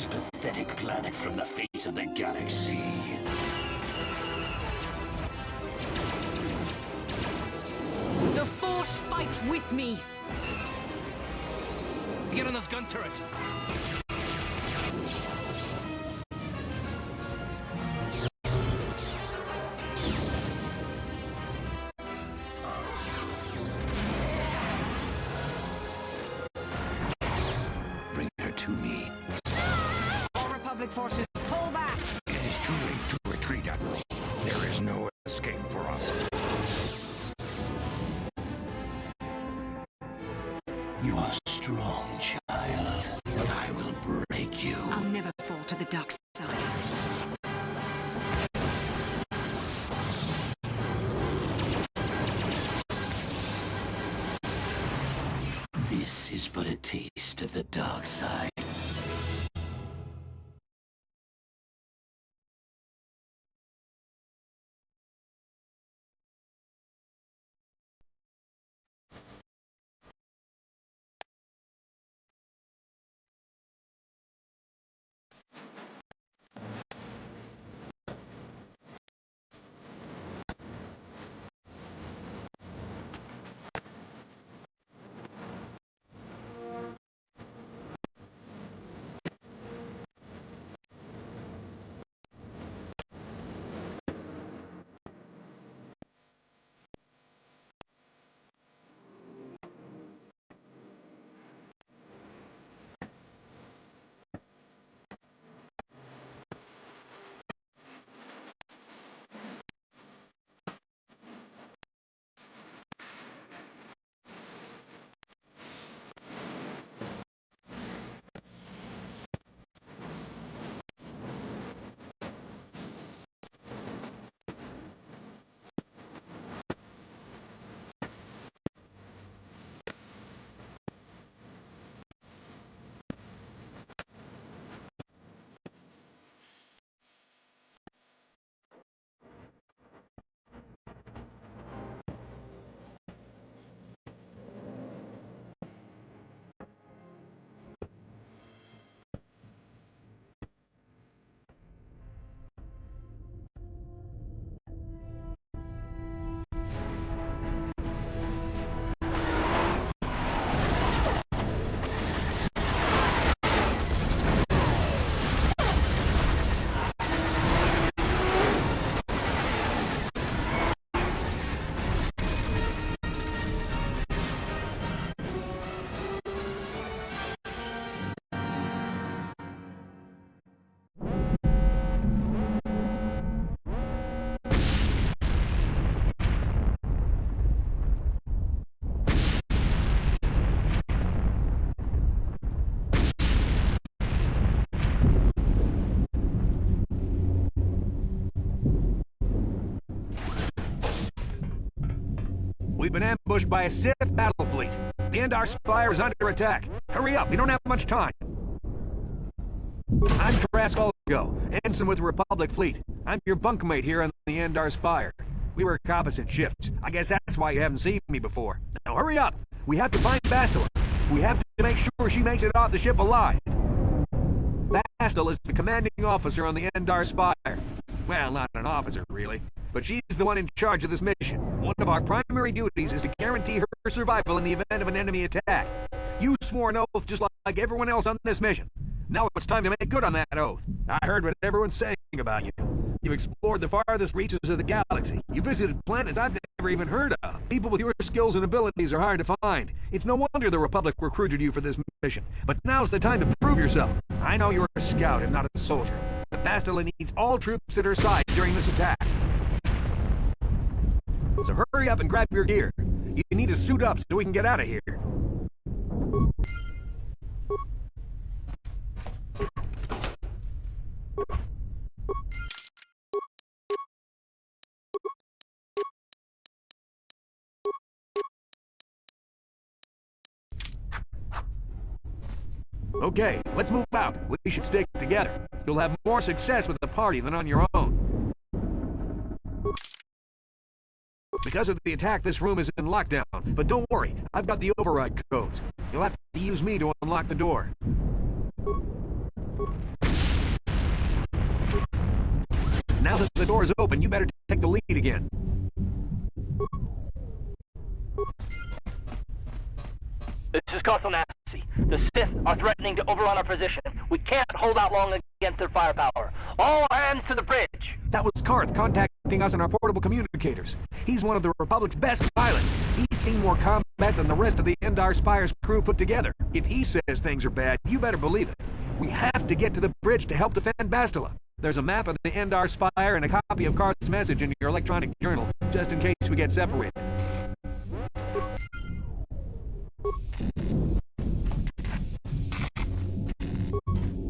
this pathetic planet from the face of the galaxy. The Force fights with me! Get on those gun turrets! Bring her to me. All Republic forces, pull back! It is too late to retreat, Admiral. There is no escape for us. You are strong, child, but I will break you. I'll never fall to the dark side. This is but a taste of the dark side. We've been ambushed by a Sith battle fleet. The Endar Spire is under attack. Hurry up, we don't have much time. I'm Tarasco, ensign with the Republic fleet. I'm your bunkmate here on the Endar Spire. We work opposite shifts. I guess that's why you haven't seen me before. Now hurry up! We have to find Bastila. We have to make sure she makes it off the ship alive. Bastila is the commanding officer on the Endar Spire. Well, not an officer, really. But she's the one in charge of this mission. One of our primary duties is to guarantee her survival in the event of an enemy attack. You swore an oath just like everyone else on this mission. Now it's time to make good on that oath. I heard what everyone's saying about you. You've explored the farthest reaches of the galaxy. You visited planets I've never even heard of. People with your skills and abilities are hard to find. It's no wonder the Republic recruited you for this mission. But now's the time to prove yourself. I know you're a scout and not a soldier. But Bastila needs all troops at her side during this attack. So hurry up and grab your gear. You need to suit up so we can get out of here. Okay, let's move out. We should stick together. You'll have more success with the party than on your own. Because of the attack, this room is in lockdown. But don't worry, I've got the override codes. You'll have to use me to unlock the door. Now that the door's open, you better take the lead again. This is Kotor. The Sith are threatening to overrun our position. We can't hold out long against their firepower. All hands to the bridge! That was Karth contacting us on our portable communicators. He's one of the Republic's best pilots. He's seen more combat than the rest of the Endar Spire's crew put together. If he says things are bad, you better believe it. We have to get to the bridge to help defend Bastila. There's a map of the Endar Spire and a copy of Karth's message in your electronic journal, just in case we get separated.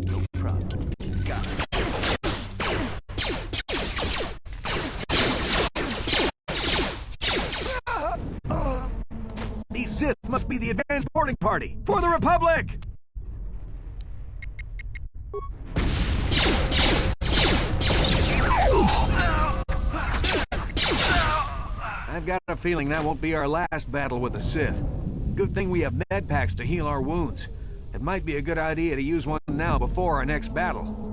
No problem. Got it. These Sith must be the advanced boarding party for the Republic! I've got a feeling that won't be our last battle with the Sith. Good thing we have med packs to heal our wounds. It might be a good idea to use one now before our next battle.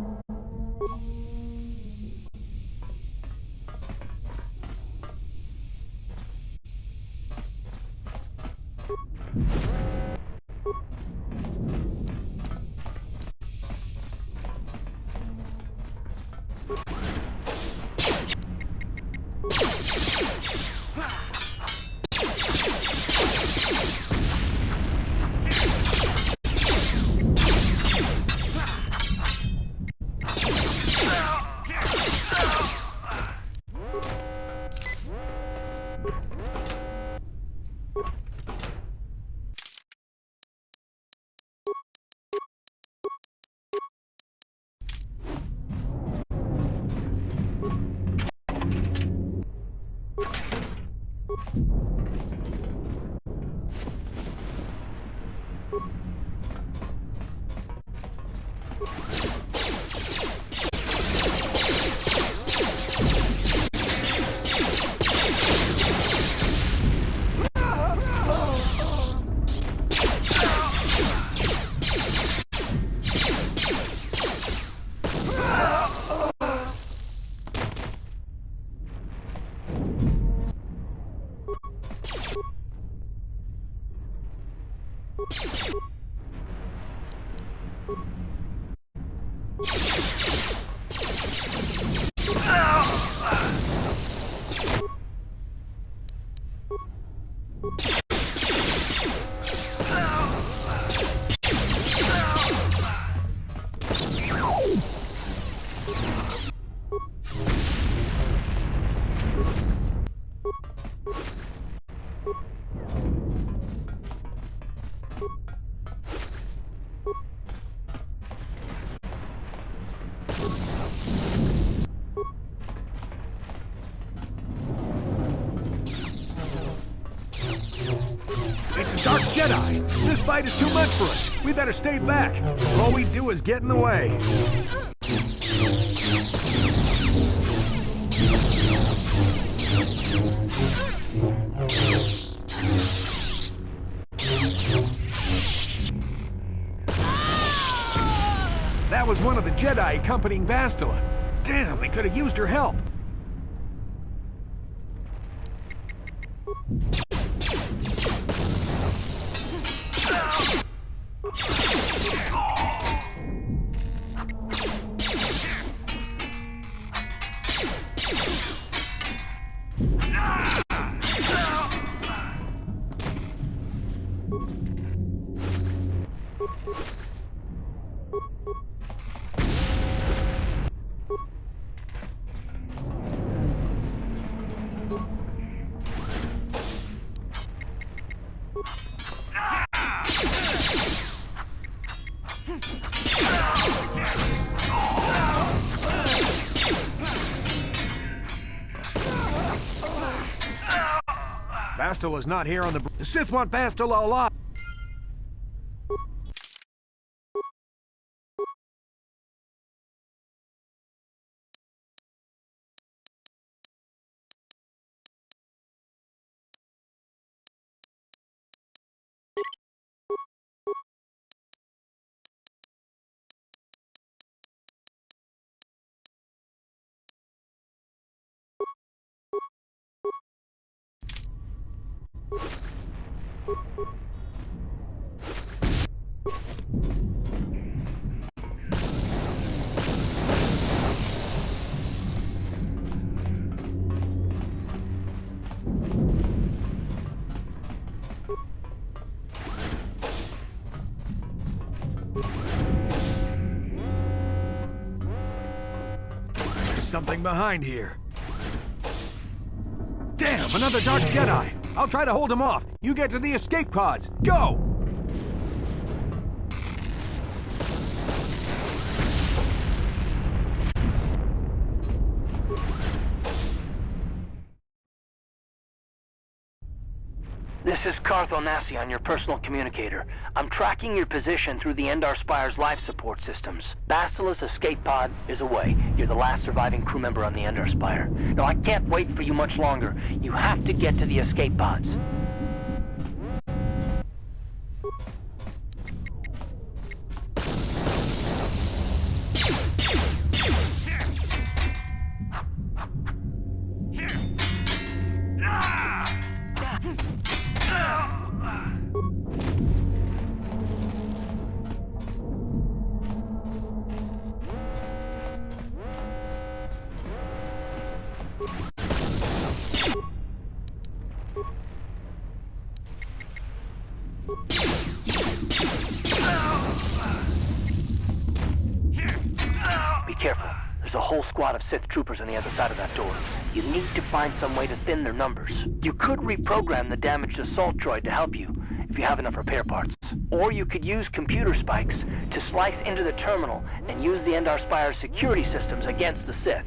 It's a Dark Jedi! This fight is too much for us! We better stay back! All we do is get in the way! That was one of the Jedi accompanying Bastila. Damn, we could have used her help! Bastila's not here on the... The Sith want Bastila alive! something behind here. Damn, another Dark Jedi! I'll try to hold him off. You get to the escape pods. Go! This is Kotor on your personal communicator. I'm tracking your position through the Endar Spire's life support systems. Basila's escape pod is away. You're the last surviving crew member on the Endar Spire. Now, I can't wait for you much longer. You have to get to the escape pods. Be careful. There's a whole squad of Sith troopers on the other side of that door. You need to find some way to thin their numbers. You could reprogram the damaged assault droid to help you, if you have enough repair parts. Or you could use computer spikes to slice into the terminal and use the Endar Spire's security systems against the Sith.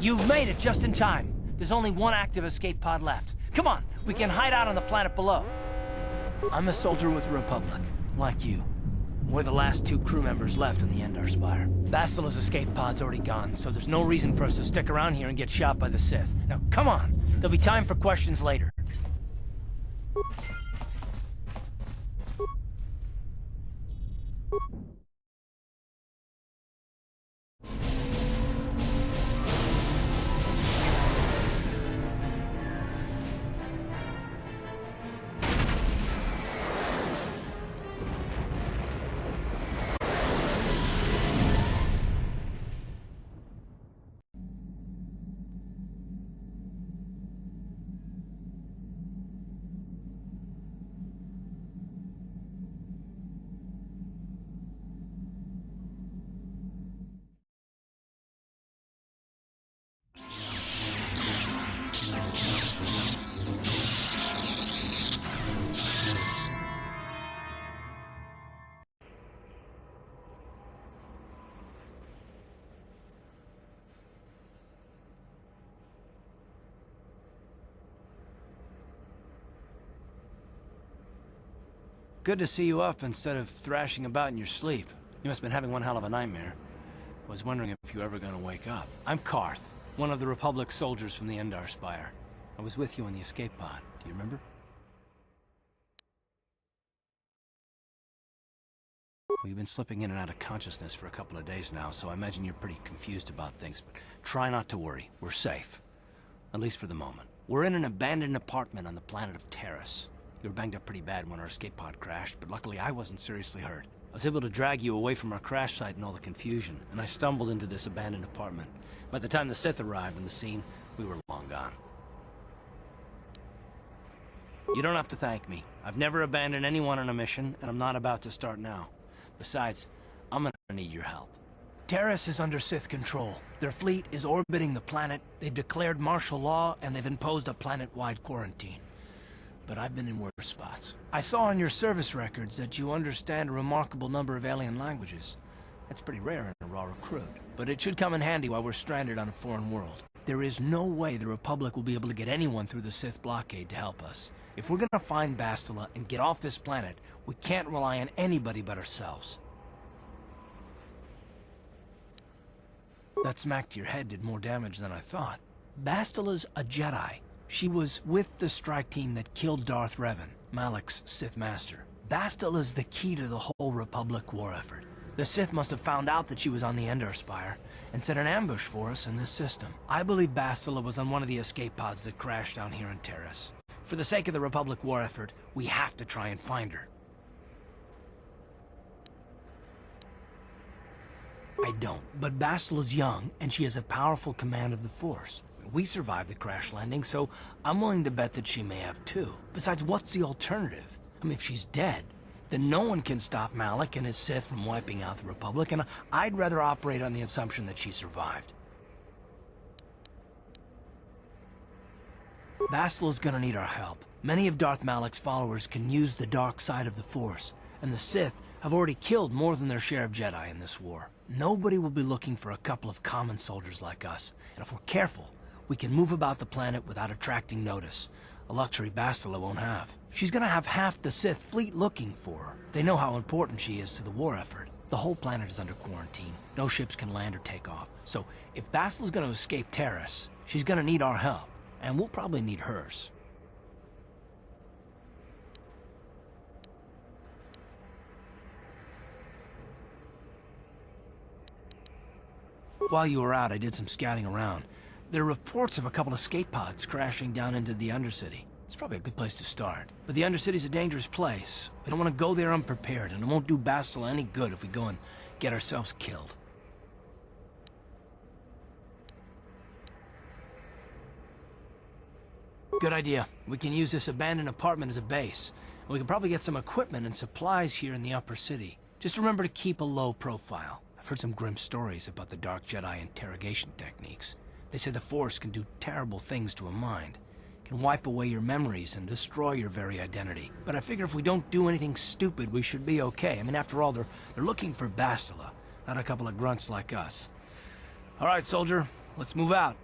You've made it just in time. There's only one active escape pod left. Come on, we can hide out on the planet below. I'm a soldier with the Republic, like you. We're the last two crew members left in the Endar Spire. Basila's escape pod's already gone, so there's no reason for us to stick around here and get shot by the Sith. Now, come on. There'll be time for questions later. Good to see you up instead of thrashing about in your sleep. You must have been having one hell of a nightmare. I was wondering if you were ever gonna wake up. I'm Karth, one of the Republic soldiers from the Endar Spire. I was with you in the escape pod. Do you remember? Well, you've been slipping in and out of consciousness for a couple of days now, so I imagine you're pretty confused about things, but try not to worry. We're safe. At least for the moment. We're in an abandoned apartment on the planet of Terrace. You were banged up pretty bad when our escape pod crashed, but luckily I wasn't seriously hurt. I was able to drag you away from our crash site and all the confusion, and I stumbled into this abandoned apartment. By the time the Sith arrived on the scene, we were long gone. You don't have to thank me. I've never abandoned anyone on a mission, and I'm not about to start now. Besides, I'm gonna need your help. Terrace is under Sith control. Their fleet is orbiting the planet, they've declared martial law, and they've imposed a planet-wide quarantine. But I've been in worse spots. I saw on your service records that you understand a remarkable number of alien languages. That's pretty rare in a raw recruit, but it should come in handy while we're stranded on a foreign world. There is no way the Republic will be able to get anyone through the Sith blockade to help us. If we're gonna find Bastila and get off this planet, we can't rely on anybody but ourselves. That smack to your head did more damage than I thought. Bastila's a Jedi. She was with the strike team that killed Darth Revan, Malak's Sith master. Bastila's the key to the whole Republic war effort. The Sith must have found out that she was on the Endar Spire and set an ambush for us in this system. I believe Bastila was on one of the escape pods that crashed down here in Terrace. For the sake of the Republic war effort, we have to try and find her. I don't, but Bastila's young, and she has a powerful command of the Force. We survived the crash landing, so I'm willing to bet that she may have too. Besides, what's the alternative? I mean, if she's dead, then no one can stop Malak and his Sith from wiping out the Republic, and I'd rather operate on the assumption that she survived. Bastila's gonna need our help. Many of Darth Malak's followers can use the dark side of the Force, and the Sith have already killed more than their share of Jedi in this war. Nobody will be looking for a couple of common soldiers like us, and if we're careful, we can move about the planet without attracting notice. A luxury Bastila won't have. She's gonna have half the Sith fleet looking for her. They know how important she is to the war effort. The whole planet is under quarantine. No ships can land or take off. So, if Bastila's gonna escape Terrace, she's gonna need our help. And we'll probably need hers. While you were out, I did some scouting around. There are reports of a couple of escape pods crashing down into the Undercity. It's probably a good place to start. But the Undercity's a dangerous place. We don't want to go there unprepared, and it won't do Bastila any good if we go and get ourselves killed. Good idea. We can use this abandoned apartment as a base. And we can probably get some equipment and supplies here in the upper city. Just remember to keep a low profile. I've heard some grim stories about the Dark Jedi interrogation techniques. They say the Force can do terrible things to a mind. It can wipe away your memories and destroy your very identity. But I figure if we don't do anything stupid, we should be okay. I mean, after all, they're looking for Bastila, not a couple of grunts like us. All right, soldier, let's move out.